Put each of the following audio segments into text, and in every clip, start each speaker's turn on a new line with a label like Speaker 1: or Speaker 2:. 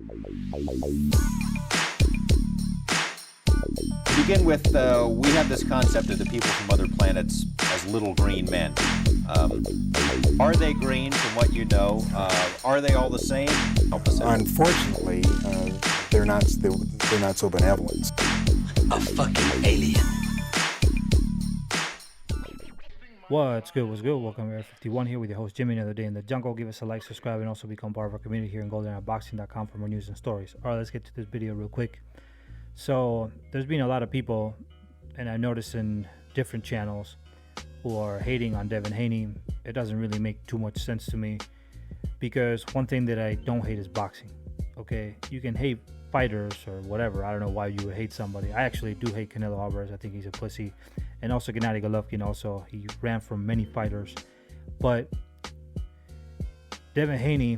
Speaker 1: To begin with, we have this concept of the people from other planets as little green men. Are they green from what you know? Are they all the same? Help us out.
Speaker 2: Unfortunately, they're not so benevolent.
Speaker 3: A fucking alien.
Speaker 4: What's good? Welcome to Area 51 here with your host Jimmy. Another day in the jungle. Give us a like, subscribe, and also become part of our community here in goldeneyeboxing.com for more news and stories. Alright, let's get to this video real quick. So there's been a lot of people, and I noticed in different channels, who are hating on Devin Haney. It doesn't really make too much sense to me, because one thing that I don't hate is boxing. Okay, you can hate fighters or whatever. I don't know why you would hate somebody. I actually do hate Canelo Alvarez. I think he's a pussy. And also Gennady Golovkin, also he ran from many fighters. But Devin Haney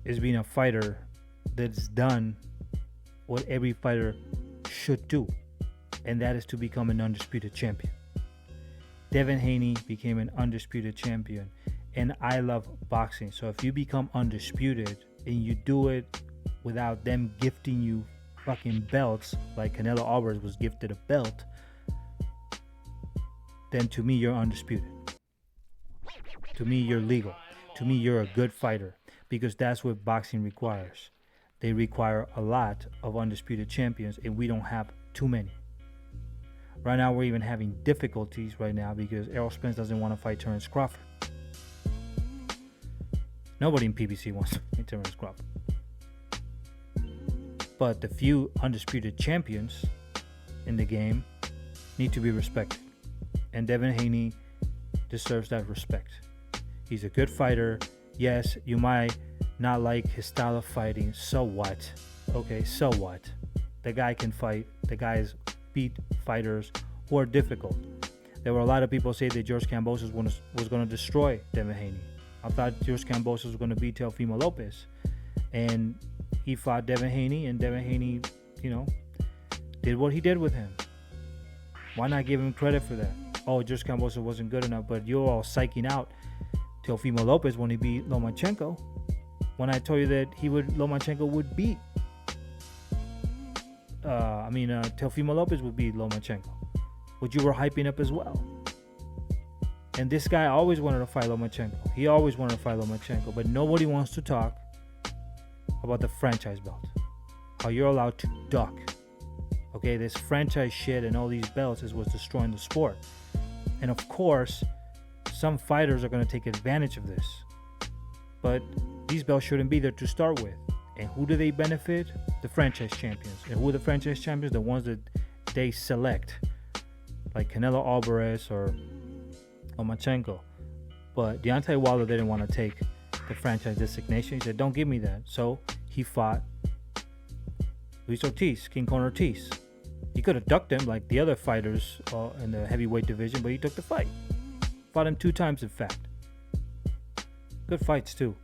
Speaker 4: is being a fighter that's done what every fighter should do, and that is to become an undisputed champion. Devin Haney became an undisputed champion, and I love boxing. So if you become undisputed and you do it without them gifting you fucking belts like Canelo Alvarez was gifted a belt, then to me you're undisputed. To me you're legal. To me you're a good fighter, because that's what boxing requires. They require a lot of undisputed champions, and we don't have too many. Right now we're even having difficulties right now because Errol Spence doesn't want to fight Terence Crawford. Nobody in PBC wants to fight Terence Crawford. But the few undisputed champions in the game need to be respected. And Devin Haney deserves that respect. He's a good fighter. Yes, you might not like his style of fighting. So what? Okay, so what? The guy can fight. The guy's beat fighters who are difficult. There were a lot of people say that George Kambosos was going to destroy Devin Haney. I thought George Kambosos was going to beat Teofimo Lopez. And he fought Devin Haney, and Devin Haney, did what he did with him. Why not give him credit for that? Oh, George Kambosos wasn't good enough, but you're all psyching out Teofimo Lopez when he beat Lomachenko. When I told you that Lomachenko would beat, Teofimo Lopez would beat Lomachenko, which you were hyping up as well. And this guy always wanted to fight Lomachenko. He always wanted to fight Lomachenko, but nobody wants to talk about the franchise belt. How you're allowed to duck. Okay, this franchise shit and all these belts is what's destroying the sport. And of course, some fighters are going to take advantage of this. But these belts shouldn't be there to start with. And who do they benefit? The franchise champions. And who are the franchise champions? The ones that they select, like Canelo Alvarez or Lomachenko. But Deontay Wilder didn't want to take the franchise designation. He said, don't give me that. So he fought Luis Ortiz, King Kong Ortiz. He could have ducked him like the other fighters in the heavyweight division, but he took the fight. Fought him 2 times, in fact. Good fights too.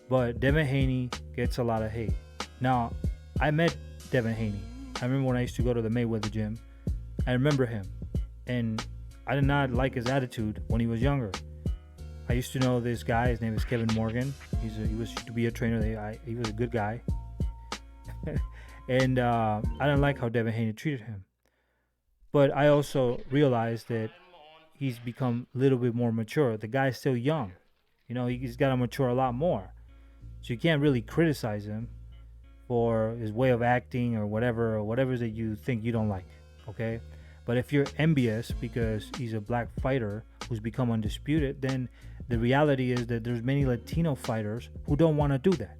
Speaker 4: But Devin Haney gets a lot of hate. Now, I met Devin Haney. I remember when I used to go to the Mayweather gym. I remember him. And I did not like his attitude when he was younger. I used to know this guy. His name is Kevin Morgan. He was to be a trainer. He was a good guy. And I didn't like how Devin Haney treated him. But I also realized that he's become a little bit more mature. The guy's still young. He's got to mature a lot more. So you can't really criticize him for his way of acting or whatever that you think you don't like. Okay? But if you're envious because he's a black fighter who's become undisputed, then the reality is that there's many Latino fighters who don't want to do that.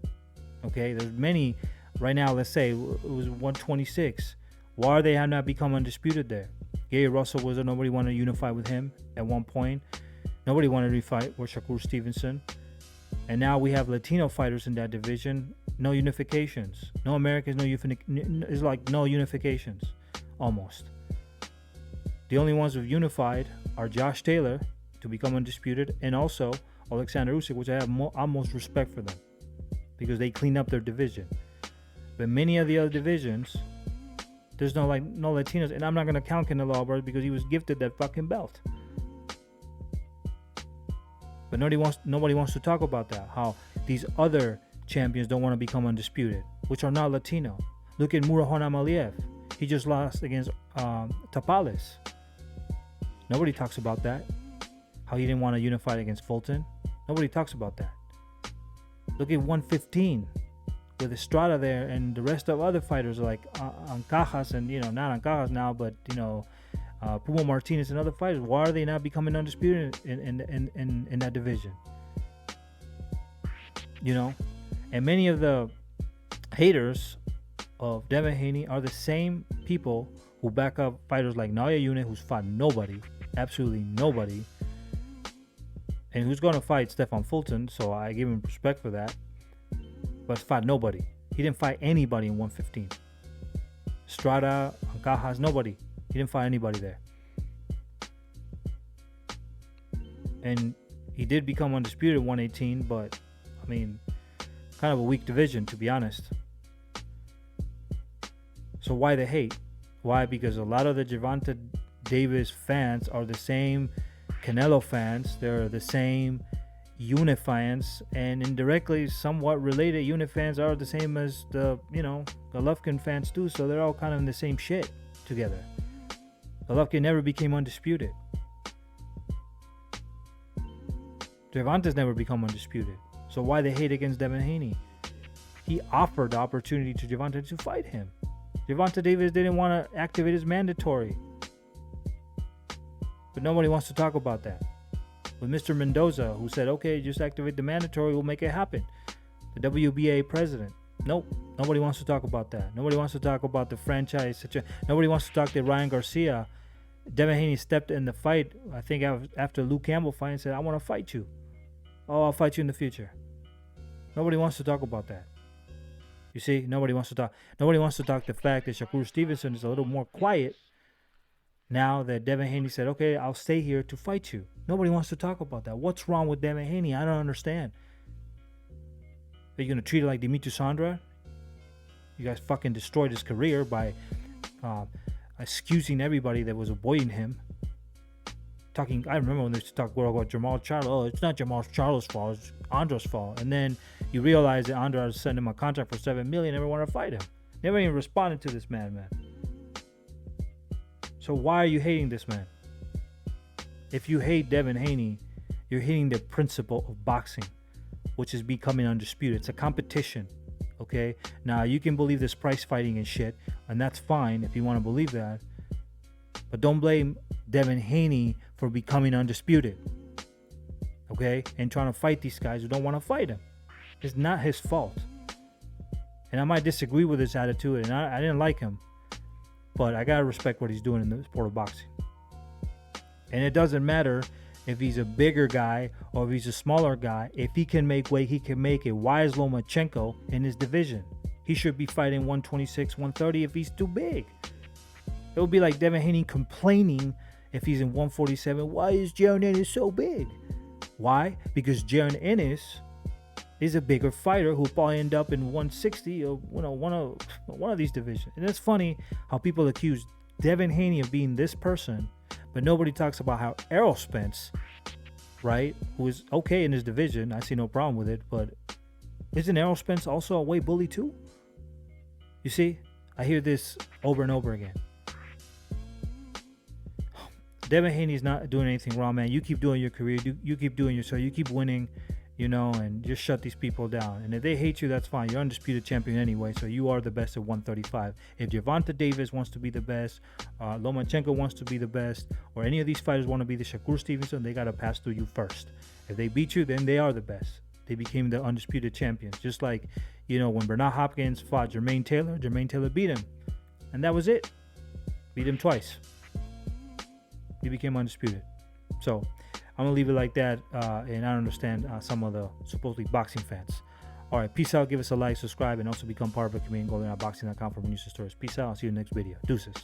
Speaker 4: Okay? There's many right now. Let's say it was 126. Why they have not become undisputed there? Gary Russell was there. Nobody wanted to unify with him at one point. Nobody wanted to fight with Shakur Stevenson. And now we have Latino fighters in that division. No unifications. No Americans. It's like no unifications. Almost. The only ones who've unified are Josh Taylor to become undisputed, and also Alexander Usyk, which I have almost respect for them because they cleaned up their division. But many of the other divisions, there's no Latinos, and I'm not gonna count Canelo Alvarez because he was gifted that fucking belt. But nobody wants to talk about that. How these other champions don't want to become undisputed, which are not Latino. Look at Murajon Amaliev. He just lost against Tapales. Nobody talks about that. How he didn't want to unify against Fulton. Nobody talks about that. Look at 115 with Estrada there, and the rest of other fighters like Ancajas, and not Ancajas now, but Puma Martinez and other fighters. Why are they not becoming undisputed in that division? And many of the haters of Devin Haney are the same people who back up fighters like Naoya Ioune, who's fought nobody, absolutely nobody, and who's going to fight Stefan Fulton, so I give him respect for that, but fought nobody. He didn't fight anybody in 115. Estrada, Ancajas, nobody. He didn't fight anybody there. And he did become undisputed at 118, but, kind of a weak division, to be honest. So why the hate? Why? Because a lot of the Gervonta Davis fans are the same Canelo fans. They're the same Ioune fans, and indirectly somewhat related Ioune fans are the same as the Golovkin fans too, so they're all kind of in the same shit together. Golovkin never became undisputed. Gervonta's never become undisputed. So why the hate against Devin Haney? He offered the opportunity to Gervonta to fight him. Gervonta Davis didn't want to activate his mandatory. But nobody wants to talk about that. With Mr. Mendoza, who said, okay, just activate the mandatory, we'll make it happen. The WBA president. Nope. Nobody wants to talk about that. Nobody wants to talk about the franchise. Nobody wants to talk to Ryan Garcia. Devin Haney stepped in the fight, I think after Luke Campbell fight, and said, I want to fight you. Oh, I'll fight you in the future. Nobody wants to talk about that. You see, nobody wants to talk. Nobody wants to talk the fact that Shakur Stevenson is a little more quiet now that Devin Haney said, okay, I'll stay here to fight you. Nobody wants to talk about that. What's wrong with Devin Haney? I don't understand. Are you going to treat it like Dimitri Sandra? You guys fucking destroyed his career by excusing everybody that was avoiding him. I remember when they used to talk about Jamal Charlo. Oh, it's not Jamal Charlo's fault. It's Andra's fault. And then you realize that Andra sent him a contract for $7 million. Never wanted to fight him. Never even responded to this man. So why are you hating this man? If you hate Devin Haney, you're hating the principle of boxing, which is becoming undisputed. It's a competition. Okay? Now, you can believe this price fighting and shit, and that's fine if you want to believe that. But don't blame Devin Haney for becoming undisputed. Okay? And trying to fight these guys who don't want to fight him. It's not his fault. And I might disagree with his attitude, and I didn't like him. But I gotta respect what he's doing in the sport of boxing. And it doesn't matter if he's a bigger guy or if he's a smaller guy. If he can make weight, he can make it. Why is Lomachenko in his division? He should be fighting 126, 130 if he's too big. It would be like Devin Haney complaining if he's in 147. Why is Jaron Ennis so big? Why? Because Jaron Ennis is a bigger fighter who'll probably end up in 160 or one of these divisions. And it's funny how people accuse Devin Haney of being this person, but nobody talks about how Errol Spence, right, who is okay in his division, I see no problem with it, but isn't Errol Spence also a weight bully too? You see, I hear this over and over again. Devin Haney's not doing anything wrong, man. You keep doing your career. You keep doing your show. You keep winning, and just shut these people down. And if they hate you, that's fine. You're undisputed champion anyway, so you are the best at 135. If Gervonta Davis wants to be the best, Lomachenko wants to be the best, or any of these fighters want to be the Shakur Stevenson, they got to pass through you first. If they beat you, then they are the best. They became the undisputed champions. Just like, when Bernard Hopkins fought Jermaine Taylor beat him. And that was it. Beat him twice. He became undisputed. So I'm gonna leave it like that, and I understand some of the supposedly boxing fans. All right, peace out. Give us a like, subscribe, and also become part of the community. GoldenEyeBoxing.com for more news and stories. Peace out. I'll see you in the next video. Deuces.